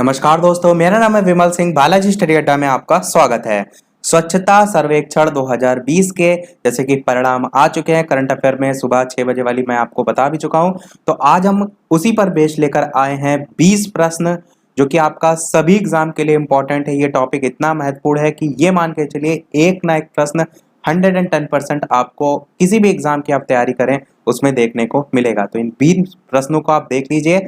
नमस्कार दोस्तों, मेरा नाम है विमल सिंह। बालाजी स्टडी अड्डा में आपका स्वागत है। स्वच्छता सर्वेक्षण 2020 के जैसे कि परिणाम आ चुके हैं करंट अफेयर में, सुबह 6 बजे वाली मैं आपको बता भी चुका हूं। तो आज हम उसी पर बेस लेकर आए हैं 20 प्रश्न, जो कि आपका सभी एग्जाम के लिए इंपॉर्टेंट है। ये टॉपिक इतना महत्वपूर्ण है कि ये मान के चलिए एक ना एक प्रश्न 110% आपको किसी भी एग्जाम की आप तैयारी करें उसमें देखने को मिलेगा। तो इन 20 प्रश्नों को आप देख लीजिए,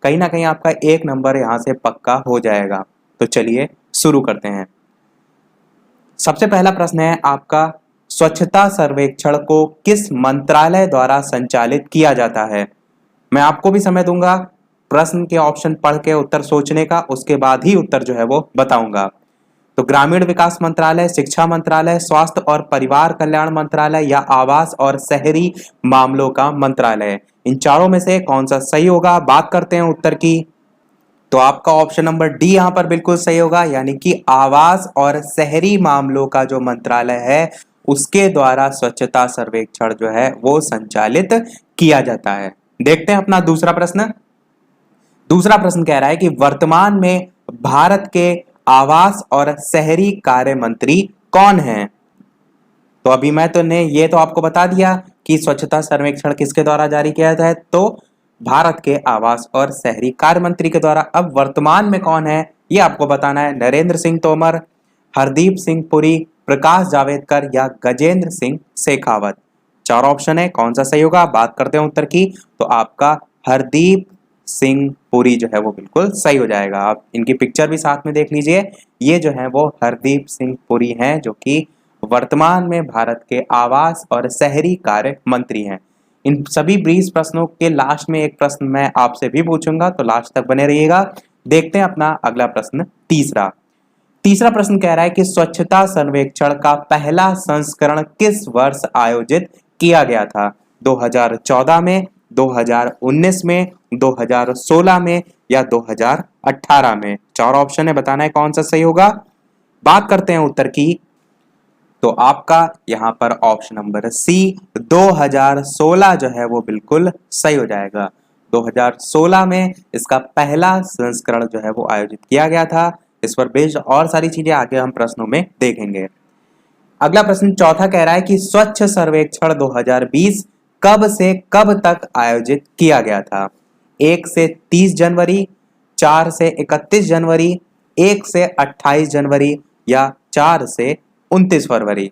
कहीं ना कहीं आपका एक नंबर यहां से पक्का हो जाएगा। तो चलिए शुरू करते हैं। सबसे पहला प्रश्न है आपका, स्वच्छता सर्वेक्षण को किस मंत्रालय द्वारा संचालित किया जाता है? मैं आपको भी समय दूंगा प्रश्न के ऑप्शन पढ़ के उत्तर सोचने का, उसके बाद ही उत्तर जो है वो बताऊंगा। तो ग्रामीण विकास मंत्रालय, शिक्षा मंत्रालय, स्वास्थ्य और परिवार कल्याण मंत्रालय या आवास और शहरी मामलों का मंत्रालय, इन चारों में से कौन सा सही होगा? बात करते हैं उत्तर की। तो आपका ऑप्शन नंबर डी यहां पर बिल्कुल सही होगा, यानी कि आवास और शहरी मामलों का जो मंत्रालय है उसके द्वारा स्वच्छता सर्वेक्षण जो है वो संचालित किया जाता है। देखते हैं अपना दूसरा प्रश्न। दूसरा प्रश्न कह रहा है कि वर्तमान में भारत के आवास और शहरी कार्य मंत्री कौन हैं? तो अभी मैं तो ने ये तो आपको बता दिया कि स्वच्छता सर्वेक्षण किसके द्वारा जारी किया जाता है, तो भारत के आवास और शहरी कार्य मंत्री के द्वारा। अब वर्तमान में कौन है ये आपको बताना है। नरेंद्र सिंह तोमर, हरदीप सिंह पुरी, प्रकाश जावड़ेकर या गजेंद्र सिंह शेखावत। चार ऑप्शन है, कौन सा सही होगा? बात करते हैं उत्तर की। तो आपका हरदीप सिंह पुरी जो है वो बिल्कुल सही हो जाएगा। आप इनकी पिक्चर भी साथ में देख लीजिए। ये जो है वो हरदीप सिंह पुरी हैं, जो कि वर्तमान में भारत के आवास और शहरी कार्य मंत्री हैं। इन सभी 20 प्रश्नों के लास्ट में एक प्रश्न मैं आपसे भी पूछूंगा, तो लास्ट तक बने रहिएगा। देखते हैं अपना अगला प्रश्न, तीसरा प्रश्न कह रहा है कि स्वच्छता सर्वेक्षण का पहला संस्करण किस वर्ष आयोजित किया गया था? 2014 में, 2019 में, 2016 में या 2018 में? चार ऑप्शन है, बताना है कौन सा सही होगा। बात करते हैं उत्तर की। तो आपका यहां पर ऑप्शन नंबर सी 2016 जो है वो बिल्कुल सही हो जाएगा। 2016 में इसका पहला संस्करण जो है वो आयोजित किया गया था। इस पर बेस्ड और सारी चीजें आगे हम प्रश्नों में देखेंगे। अगला प्रश्न चौथा कह रहा है कि स्वच्छ सर्वेक्षण 2020 कब से कब तक आयोजित किया गया था? 1 से 30 जनवरी, 4 से 31 जनवरी, 1 से 28 जनवरी या 4 से 29 फरवरी?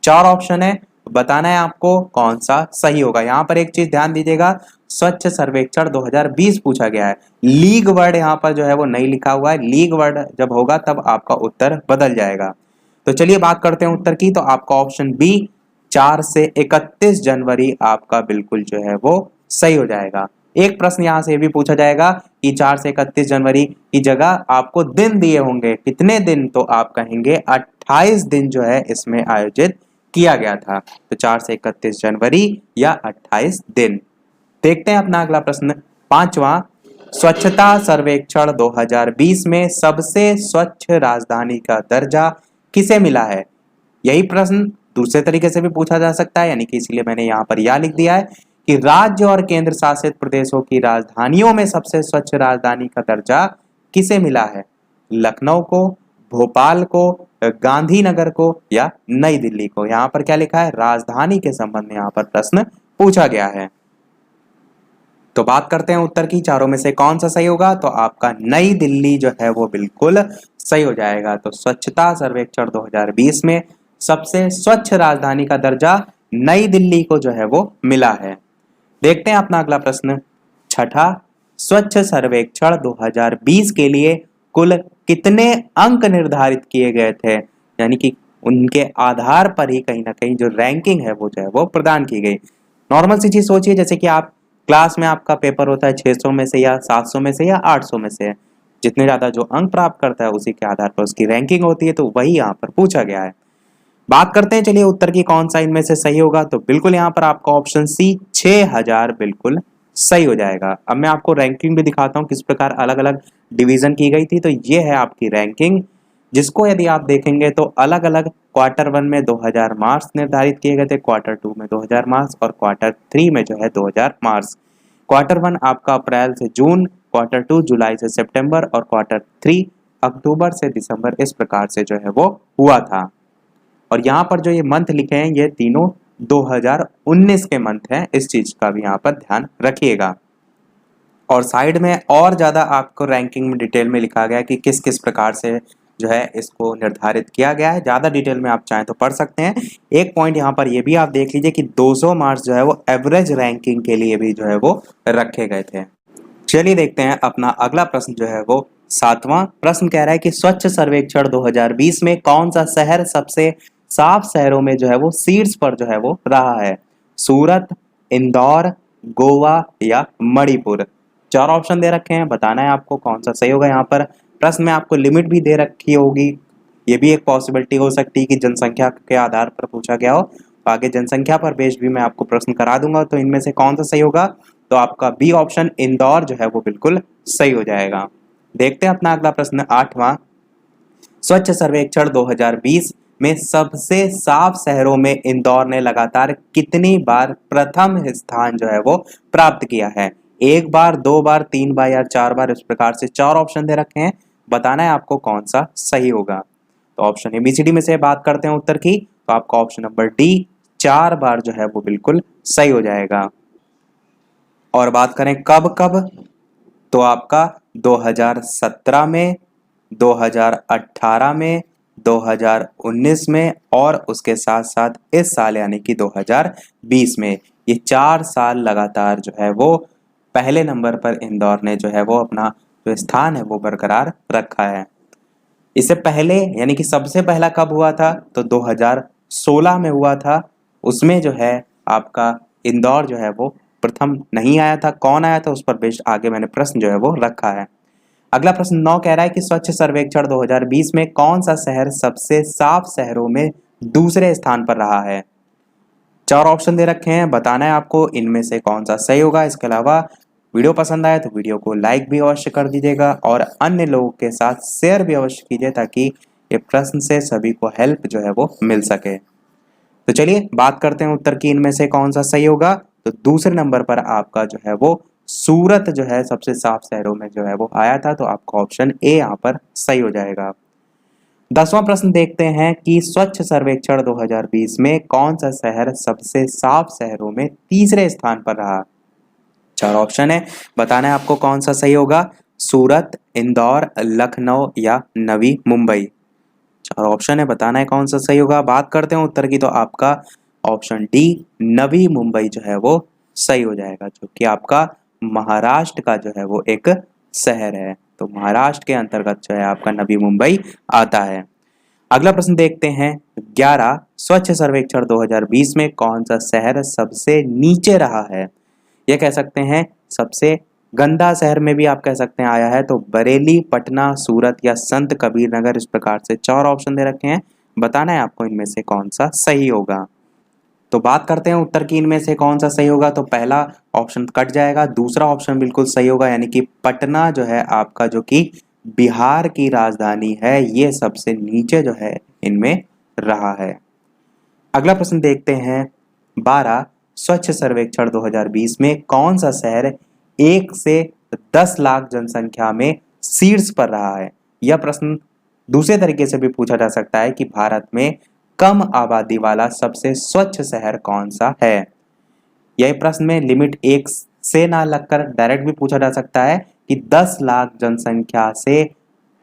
चार ऑप्शन है, बताना है आपको कौन सा सही होगा। यहां पर एक चीज ध्यान दीजिएगा, स्वच्छ सर्वेक्षण 2020 पूछा गया है, लीग वर्ड यहां पर जो है वो नहीं लिखा हुआ है। लीग वर्ड जब होगा तब आपका उत्तर बदल जाएगा। तो चलिए बात करते हैं उत्तर की। तो आपका ऑप्शन बी 4 से 31 जनवरी आपका बिल्कुल जो है वो सही हो जाएगा। एक प्रश्न यहां से भी पूछा जाएगा कि 4 से 31 जनवरी की जगह आपको दिन दिए होंगे, कितने दिन? तो आप कहेंगे 28 दिन जो है इसमें आयोजित किया गया था। तो 4 से 31 जनवरी या 28 दिन। देखते हैं अपना अगला प्रश्न, पांचवा, स्वच्छता सर्वेक्षण 2020 में सबसे स्वच्छ राजधानी का दर्जा किसे मिला है? यही प्रश्न दूसरे तरीके से भी पूछा जा सकता है, यानी कि इसलिए मैंने यहां पर यह लिख दिया है कि राज्य और केंद्र शासित प्रदेशों की राजधानियों में सबसे स्वच्छ राजधानी का दर्जा किसे मिला है? लखनऊ को, भोपाल को, गांधीनगर को या नई दिल्ली को? यहां पर क्या लिखा है? राजधानी के संबंध में यहां पर प्रश्न पूछा गया है। तो बात करते हैं उत्तर की, चारों में से कौन सा सही होगा? तो आपका नई दिल्ली जो है वो बिल्कुल सही हो जाएगा। तो स्वच्छता सर्वेक्षण 2020 में सबसे स्वच्छ राजधानी का दर्जा नई दिल्ली को जो है वो मिला है। देखते हैं अपना अगला प्रश्न, छठा, स्वच्छ सर्वेक्षण 2020 के लिए कुल कितने अंक निर्धारित किए गए थे? यानी कि उनके आधार पर ही कहीं ना कहीं जो रैंकिंग है वो जो है वो प्रदान की गई। नॉर्मल सी चीज सोचिए, जैसे कि आप क्लास में आपका पेपर होता है 600 में से या 700 में से या 800 में से, जितने ज्यादा जो अंक प्राप्त करता है उसी के आधार पर उसकी रैंकिंग होती है। तो वही यहाँ पर पूछा गया है। बात करते हैं चलिए उत्तर की, कौन सा इनमें से सही होगा। तो बिल्कुल यहाँ पर आपका ऑप्शन सी 6000 बिल्कुल सही हो जाएगा। अब मैं आपको रैंकिंग भी दिखाता हूँ किस प्रकार अलग अलग डिवीजन की गई थी। तो ये है आपकी रैंकिंग, जिसको यदि आप देखेंगे तो अलग अलग क्वार्टर 1 में 2000 मार्क्स निर्धारित किए गए थे, क्वार्टर 2 में 2000 मार्क्स और क्वार्टर 3 में जो है 2000 मार्क्स। क्वार्टर 1 आपका अप्रैल से जून Q2 जुलाई से सितंबर और Q3 अक्टूबर से दिसंबर, इस प्रकार से जो है वो हुआ था। और यहाँ पर जो ये मंथ लिखे हैं ये तीनों 2019 के मंथ हैं, इस चीज का भी यहाँ पर ध्यान रखिएगा। और साइड में और ज़्यादा आपको रैंकिंग में डिटेल में लिखा गया है कि किस किस प्रकार से जो है इसको निर्धारित किया गया है। ज़्यादा डिटेल में आप चाहें तो पढ़ सकते हैं। एक पॉइंट यहाँ पर ये भी आप देख लीजिए कि 200 मार्क्स जो है वो एवरेज रैंकिंग के लिए भी जो है वो रखे गए थे। चलिए देखते हैं अपना अगला प्रश्न जो है वो 7वां प्रश्न कह रहा है कि स्वच्छ सर्वेक्षण 2020 में कौन सा शहर सबसे साफ शहरों में जो है वो शीर्ष पर जो है वो रहा है? सूरत, इंदौर, गोवा या मणिपुर। 4 ऑप्शन दे रखे हैं, बताना है आपको कौन सा सही होगा। यहाँ पर प्रश्न में आपको लिमिट भी दे रखी होगी, ये भी एक पॉसिबिलिटी हो सकती है कि जनसंख्या के आधार पर पूछा गया हो। तो आगे जनसंख्या पर बेस्ड भी मैं आपको प्रश्न करा दूंगा। तो इनमें से कौन सा सही होगा? तो आपका बी ऑप्शन इंदौर जो है वो बिल्कुल सही हो जाएगा। देखते हैं अपना अगला प्रश्न 8वां। स्वच्छ सर्वेक्षण 2020 में सबसे साफ शहरों में इंदौर ने लगातार कितनी बार प्रथम स्थान जो है वो प्राप्त किया है? 1 बार, 2 बार, 3 बार या 4 बार, इस प्रकार से 4 ऑप्शन दे रखे हैं, बताना है आपको कौन सा सही होगा। तो ऑप्शन एबीसीडी में से बात करते हैं उत्तर की, तो आपका ऑप्शन नंबर डी 4 बार जो है वो बिल्कुल सही हो जाएगा। और बात करें कब कब, तो आपका 2017 में, 2018 में, 2019 में और उसके साथ साथ इस साल यानी कि 2020 में, ये 4 साल लगातार जो है वो पहले नंबर पर इंदौर ने जो है वो अपना जो स्थान है वो बरकरार रखा है। इससे पहले यानी कि सबसे पहला कब हुआ था? तो 2016 में हुआ था, उसमें जो है आपका इंदौर जो है वो प्रथम नहीं आया था। कौन आया था उस पर बेस्ड आगे मैंने प्रश्न जो है वो रखा है। अगला प्रश्न 9 कह रहा है कि स्वच्छ सर्वेक्षण 2020 में कौन सा शहर सबसे साफ शहरों में दूसरे स्थान पर रहा है? 4 ऑप्शन दे रखे हैं, बताना है आपको इनमें से कौन सा सही होगा। इसके अलावा वीडियो पसंद आए तो वीडियो को लाइक भी अवश्य कर दीजिएगा और अन्य लोगों के साथ शेयर भी अवश्य कीजिए ताकि ये प्रश्न से सभी को हेल्प जो है वो मिल सके। तो चलिए बात करते हैं उत्तर की, इनमें से कौन सा सही होगा। तो दूसरे नंबर पर आपका जो है वो सूरत जो है सबसे साफ शहरों में जो है वो आया था, तो आपका ऑप्शन ए यहाँ पर सही हो जाएगा। 10वां प्रश्न देखते हैं कि स्वच्छ सर्वेक्षण 2020 में कौन सा शहर सबसे साफ शहरों में तीसरे स्थान पर रहा? 4 ऑप्शन है, बताना है आपको कौन सा सही होगा। सूरत, इंदौर, लखनऊ या नवी मुंबई। 4 ऑप्शन है, बताना है कौन सा सही होगा। बात करते हैं उत्तर की, तो आपका ऑप्शन डी नवी मुंबई जो है वो सही हो जाएगा, जो कि आपका महाराष्ट्र का जो है वो एक शहर है। तो महाराष्ट्र के अंतर्गत जो है आपका नवी मुंबई आता है। अगला प्रश्न देखते हैं 11, स्वच्छ सर्वेक्षण 2020 में कौन सा शहर सबसे नीचे रहा है? यह कह सकते हैं सबसे गंदा शहर में भी आप कह सकते हैं आया है। तो बरेली, पटना, सूरत या संत कबीर नगर, इस प्रकार से 4 ऑप्शन दे रखे हैं, बताना है आपको इनमें से कौन सा सही होगा। तो बात करते हैं उत्तर की, इनमें से कौन सा सही होगा। तो पहला ऑप्शन कट जाएगा, दूसरा ऑप्शन बिल्कुल सही होगा, यानी कि पटना जो है आपका, जो कि बिहार की राजधानी है, ये सबसे नीचे जो है इनमें रहा है। अगला प्रश्न देखते हैं 12, स्वच्छ सर्वेक्षण 2020 में कौन सा शहर 1 से 10 लाख जनसंख्या में शीर्ष पर रहा है? यह प्रश्न दूसरे तरीके से भी पूछा जा सकता है कि भारत में कम आबादी वाला सबसे स्वच्छ शहर कौन सा है? यह प्रश्न में लिमिट 1 से ना लगकर डायरेक्ट भी पूछा जा सकता है कि 10 लाख जनसंख्या से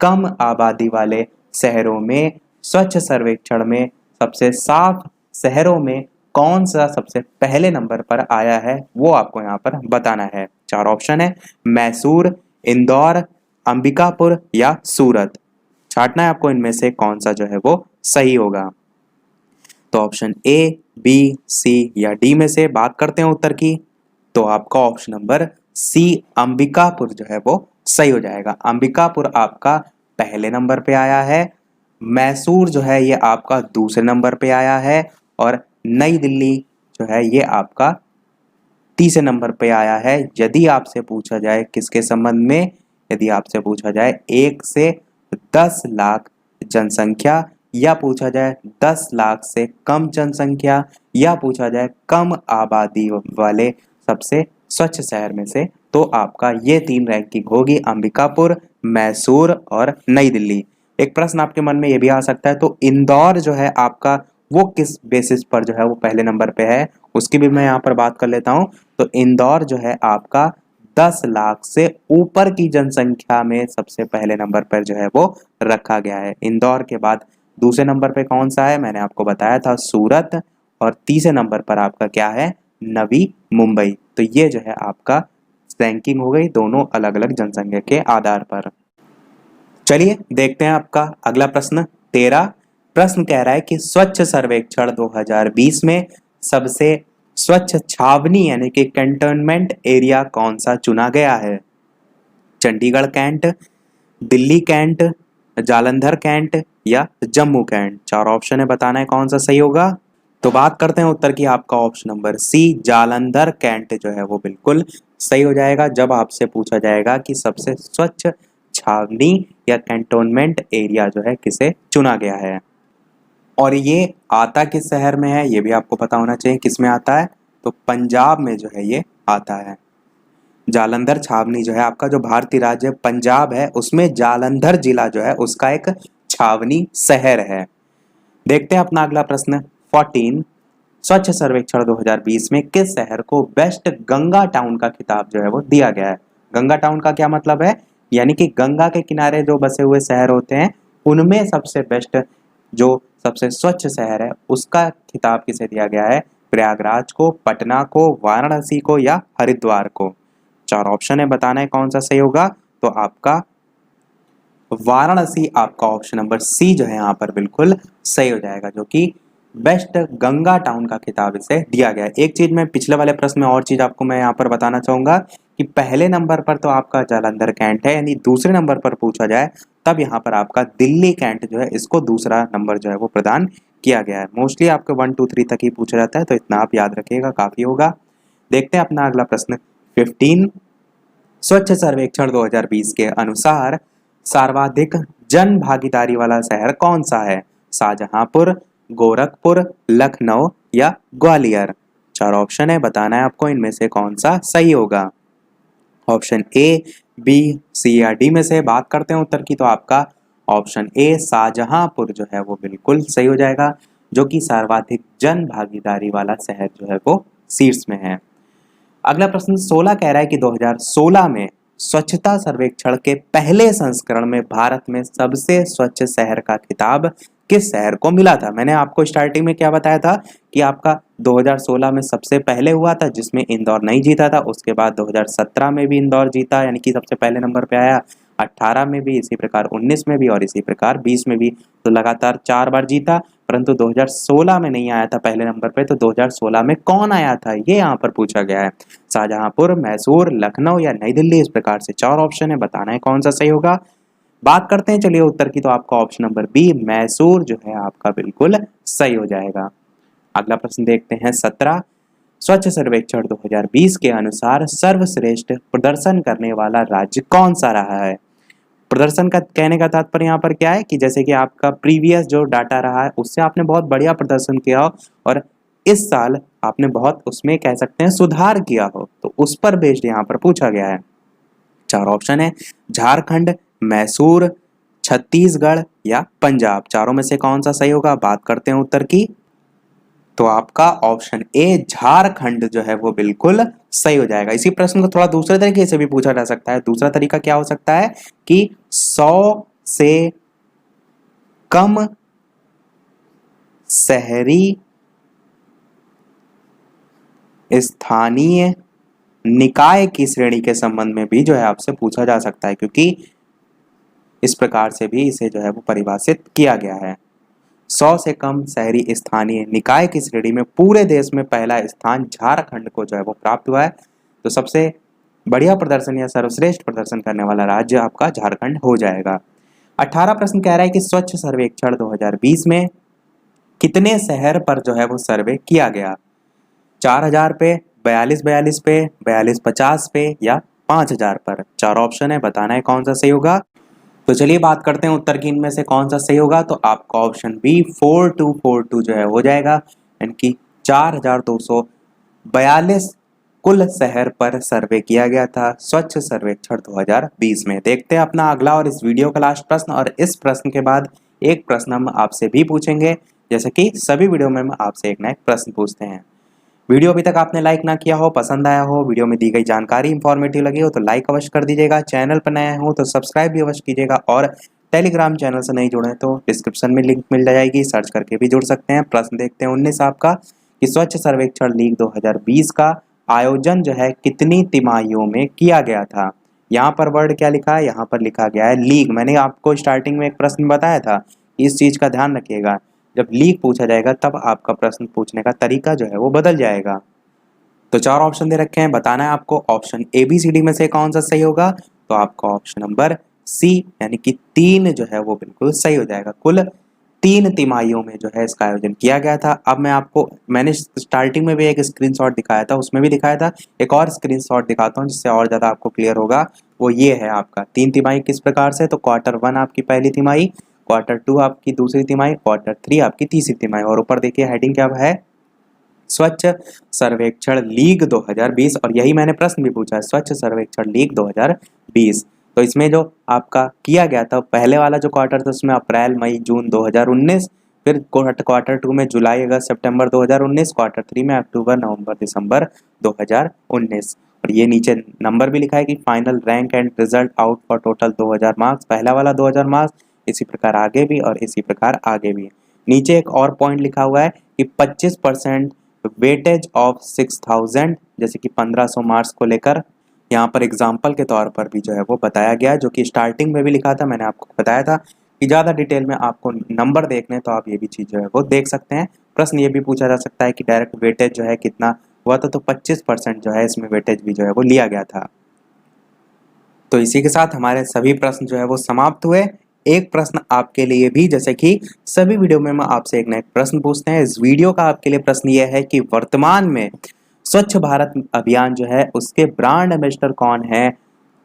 कम आबादी वाले शहरों में स्वच्छ सर्वेक्षण में सबसे साफ शहरों में कौन सा सबसे पहले नंबर पर आया है, वो आपको यहाँ पर बताना है। 4 ऑप्शन है, मैसूर, इंदौर, अंबिकापुर या सूरत। छांटना है आपको इनमें से कौन सा जो है वो सही होगा। तो ऑप्शन ए, बी, सी या डी में से बात करते हैं उत्तर की, तो आपका ऑप्शन नंबर सी अंबिकापुर जो है वो सही हो जाएगा। अंबिकापुर आपका पहले नंबर पे आया है, मैसूर जो है ये आपका दूसरे नंबर पे आया है और नई दिल्ली जो है ये आपका तीसरे नंबर पे आया है। यदि आपसे पूछा जाए किसके संबंध में, यदि आपसे पूछा जाए 1 से 10 लाख जनसंख्या, या पूछा जाए 10 लाख से कम जनसंख्या, या पूछा जाए कम आबादी वाले सबसे स्वच्छ शहर में से, तो आपका ये 3 रैंकिंग होगी, अंबिकापुर, मैसूर और नई दिल्ली। एक प्रश्न आपके मन में ये भी आ सकता है, तो इंदौर जो है आपका वो किस बेसिस पर जो है वो पहले नंबर पे है, उसकी भी मैं यहाँ पर बात कर लेता हूँ। तो इंदौर जो है आपका 10 लाख से ऊपर की जनसंख्या में सबसे पहले नंबर पर जो है वो रखा गया है। इंदौर के बाद दूसरे नंबर पे कौन सा है, मैंने आपको बताया था सूरत, और तीसरे नंबर पर आपका क्या है, नवी मुंबई। तो ये जो है आपका रैंकिंग हो गई दोनों अलग अलग जनसंख्या के आधार पर। चलिए देखते हैं आपका अगला प्रश्न 13। प्रश्न कह रहा है कि स्वच्छ सर्वेक्षण 2020 में सबसे स्वच्छ छावनी यानी कि कैंटोनमेंट एरिया कौन सा चुना गया है? Chandigarh cantt, Delhi cantt, Jalandhar cantt या जम्मू कैंट? 4 ऑप्शन है, बताना है कौन सा सही होगा। तो बात करते हैं उत्तर की, आपका option number C Jalandhar cantt जो है वो बिल्कुल सही हो जाएगा जब आपसे पूछा जाएगा कि सबसे स्वच्छ छावनी या कैंटोनमेंट एरिया जो है किसे चुना गया है। और ये आता किस शहर में है ये भी आपको पता होना चाहिए, किस में आता है, तो पंजाब में जो है ये आता है। जालंधर छावनी जो है आपका, जो भारतीय राज्य पंजाब है उसमें जालंधर जिला जो है उसका एक छावनी शहर है। देखते हैं अपना अगला प्रश्न 14। स्वच्छ सर्वेक्षण 2020 में किस शहर को बेस्ट गंगा टाउन का खिताब जो है वो दिया गया है? गंगा टाउन का क्या मतलब है, यानी कि गंगा के किनारे जो बसे हुए शहर होते हैं उनमें सबसे बेस्ट, जो सबसे स्वच्छ शहर है उसका खिताब किसे दिया गया है? प्रयागराज को, पटना को, वाराणसी को या हरिद्वार को? 4 ऑप्शन है, बताना है कौन सा सही होगा। तो आपका वाराणसी, आपका ऑप्शन नंबर सी जो है यहाँ पर बिल्कुल सही हो जाएगा, जो कि बेस्ट गंगा टाउन का खिताब इसे दिया गया है। एक चीज मैं पिछले वाले प्रश्न में और चीज आपको मैं यहाँ पर बताना चाहूंगा कि पहले नंबर पर तो आपका जालंधर कैंट है, यानी दूसरे नंबर पर पूछा जाए तब यहाँ पर आपका दिल्ली कैंट जो है इसको दूसरा नंबर जो है वो प्रदान किया गया है। मोस्टली आपको 1 2 3 तक ही पूछा जाता है, तो इतना आप याद रखिएगा, काफी होगा। देखते हैं अपना अगला प्रश्न 15। स्वच्छ सर्वेक्षण 2020 के अनुसार सर्वाधिक जन भागीदारी वाला शहर कौन सा है? शाहजहांपुर, गोरखपुर, लखनऊ या ग्वालियर? 4 ऑप्शन है, बताना है आपको इनमें से कौन सा सही होगा। ऑप्शन ए, बी, सी या डी में से बात करते हैं उत्तर की, तो आपका ऑप्शन ए शाहजहांपुर जो है वो बिल्कुल सही हो जाएगा, जो कि सर्वाधिक जन भागीदारी वाला शहर जो है वो शीर्ष में है। अगला प्रश्न 16 कह रहा है कि 2016 में स्वच्छता सर्वेक्षण के पहले संस्करण में भारत में सबसे स्वच्छ शहर का खिताब किस शहर को मिला था? मैंने आपको स्टार्टिंग में क्या बताया था कि आपका 2016 में सबसे पहले हुआ था जिसमें इंदौर नहीं जीता था, उसके बाद 2017 में भी इंदौर जीता, यानी कि सबसे पहले नंबर पे आया, 18 में भी, इसी प्रकार 19 में भी और इसी प्रकार 20 में भी, तो लगातार 4 बार जीता। परंतु 2016 में नहीं आया था पहले नंबर पे, तो 2016 में कौन आया था ये यहाँ पर पूछा गया है। शाहजहांपुर, मैसूर, लखनऊ या नई दिल्ली? इस प्रकार से 4 ऑप्शन है, बताना है कौन सा सही होगा। बात करते हैं चलिए उत्तर की, तो आपका ऑप्शन नंबर बी मैसूर जो है आपका बिल्कुल सही हो जाएगा। अगला प्रश्न देखते हैं 17। स्वच्छ सर्वेक्षण 2020 के अनुसार सर्वश्रेष्ठ प्रदर्शन करने वाला राज्य कौन सा रहा है? प्रदर्शन का कहने का तात्पर्य यहाँ पर क्या है कि जैसे कि आपका प्रीवियस जो डाटा रहा है उससे आपने बहुत बढ़िया प्रदर्शन किया हो और इस साल आपने बहुत उसमें कह सकते हैं सुधार किया हो, तो उस पर बेस्ड यहाँ पर पूछा गया है। 4 ऑप्शन है, झारखंड, मैसूर, छत्तीसगढ़ या पंजाब? चारों में से कौन सा सही होगा? बात करते हैं उत्तर की, तो आपका ऑप्शन ए झारखंड जो है वो बिल्कुल सही हो जाएगा। इसी प्रश्न को थोड़ा दूसरे तरीके से भी पूछा जा सकता है। दूसरा तरीका क्या हो सकता है कि 100 से कम शहरी स्थानीय निकाय की श्रेणी के संबंध में भी जो है आपसे पूछा जा सकता है, क्योंकि इस प्रकार से भी इसे जो है वो परिभाषित किया गया है। 100 से कम शहरी स्थानीय निकाय की श्रेणी में पूरे देश में पहला स्थान झारखंड को जो है वो प्राप्त हुआ है, तो सबसे बढ़िया प्रदर्शन या सर्वश्रेष्ठ प्रदर्शन करने वाला राज्य आपका झारखंड हो जाएगा। 18 प्रश्न कह रहा है कि स्वच्छ सर्वेक्षण 2020 में कितने शहर पर जो है वो सर्वे किया गया? 4000 पे, 4242 पे, 4250 पे या 5000 पर? 4 ऑप्शन है, बताना है कौन सा सही होगा। तो चलिए बात करते हैं उत्तर की इनमें से कौन सा सही होगा। तो आपका ऑप्शन बी 4242 जो है हो जाएगा, यानी कि 4242 कुल शहर पर सर्वे किया गया था स्वच्छ सर्वेक्षण 2020 में। देखते हैं अपना अगला और इस वीडियो का लास्ट प्रश्न, और इस प्रश्न के बाद एक प्रश्न हम आपसे भी पूछेंगे, जैसे कि सभी वीडियो में हम आपसे एक ना एक प्रश्न पूछते हैं। वीडियो अभी तक आपने लाइक ना किया हो, पसंद आया हो, वीडियो में दी गई जानकारी इंफॉर्मेटिव लगी हो तो लाइक अवश्य कर दीजिएगा। चैनल पर नया हो तो सब्सक्राइब भी अवश्य कीजिएगा, और टेलीग्राम चैनल से नहीं जुड़े तो डिस्क्रिप्शन में लिंक मिल जाएगी, सर्च करके भी जुड़ सकते हैं। प्रश्न देखते हैं 19 आपका कि स्वच्छ सर्वेक्षण लीग 2020 का आयोजन जो है कितनी तिमाहियों में किया गया था। यहाँ पर वर्ड क्या लिखा है, यहाँ पर लिखा गया है लीग। मैंने आपको स्टार्टिंग में एक प्रश्न बताया था, इस चीज का ध्यान रखिएगा, जब लीग पूछा जाएगा तब आपका प्रश्न पूछने का तरीका जो है वो बदल जाएगा। तो 4 ऑप्शन दे रखे हैं, बताना है आपको option A B C D में से कौन सा सही होगा। तो आपका ऑप्शन नंबर सी यानी कि 3 जो है वो बिल्कुल सही हो जाएगा। कुल 3 तिमाहियों में जो है इसका आयोजन किया गया था। अब मैंने स्टार्टिंग में भी एक स्क्रीनशॉट दिखाया था, उसमें भी दिखाया था, एक और स्क्रीनशॉट दिखाता हूँ जिससे और ज़्यादा आपको क्लियर होगा। वो ये है आपका 3 तिमाही किस प्रकार से, तो Q1 आपकी पहली तिमाही, Q2 आपकी दूसरी तिमाही, Q3 आपकी तीसरी तिमाही, और ऊपर देखिए हेडिंग क्या है, स्वच्छ सर्वेक्षण लीग 2020। और यही मैंने प्रश्न भी पूछा है, स्वच्छ सर्वेक्षण लीग 2020। तो इसमें जो आपका किया गया था पहले वाला जो क्वार्टर था उसमें अप्रैल मई जून 2019, फिर Q2 में जुलाई अगस्त सितंबर 2019, Q3 में अक्टूबर नवंबर दिसंबर 2019। और ये नीचे नंबर भी लिखा है कि final rank and result out for total 2000 marks, पहला वाला 2000 मार्क्स, इसी प्रकार आगे भी और इसी प्रकार आगे भी। नीचे एक और पॉइंट लिखा हुआ है कि 25% वेटेज ऑफ 6000, जैसे कि 1500 मार्क्स को लेकर यहाँ पर एग्जाम्पल के तौर पर भी जो है वो बताया गया है, जो कि स्टार्टिंग में भी लिखा था। मैंने आपको बताया था कि ज़्यादा डिटेल में आपको नंबर देखने तो आप ये भी चीज़ जो है वो देख सकते हैं। प्रश्न ये भी पूछा जा सकता है कि डायरेक्ट वेटेज जो है कितना हुआ था, तो 25% जो है इसमें वेटेज भी जो है वो लिया गया था। तो इसी के साथ हमारे सभी प्रश्न जो है वो समाप्त हुए। एक प्रश्न आपके लिए भी, जैसे कि सभी वीडियो में मैं आपसे एक नया प्रश्न पूछते हैं, इस वीडियो का आपके लिए प्रश्न यह है कि वर्तमान में स्वच्छ भारत अभियान जो है उसके ब्रांड एम्बेसडर कौन है।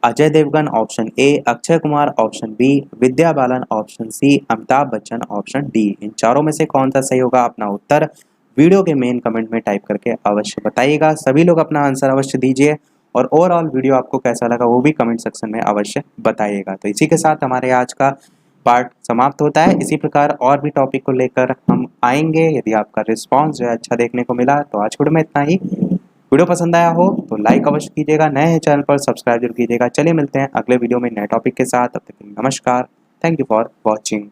Ajay Devgan option A, Akshay Kumar option B, Vidya Balan option C, Amitabh Bachchan option D. इन चारों में से कौन सा सही होगा, अपना उत्तर वीडियो के मेन कमेंट में टाइप करके अवश्य बताइएगा। सभी लोग अपना आंसर अवश्य दीजिए, और ओवरऑल वीडियो आपको कैसा लगा वो भी कमेंट सेक्शन में अवश्य बताइएगा। तो इसी के साथ हमारे आज का पार्ट समाप्त होता है। इसी प्रकार और भी टॉपिक को लेकर हम आएंगे। यदि आपका रिस्पांस जो है अच्छा देखने को मिला तो आज वीडियो में इतना ही। वीडियो पसंद आया हो तो लाइक अवश्य कीजिएगा, नए हैं चैनल पर सब्सक्राइब जरूर कीजिएगा। चलिए मिलते हैं अगले वीडियो में नए टॉपिक के साथ, तब तक नमस्कार। Thank you for watching.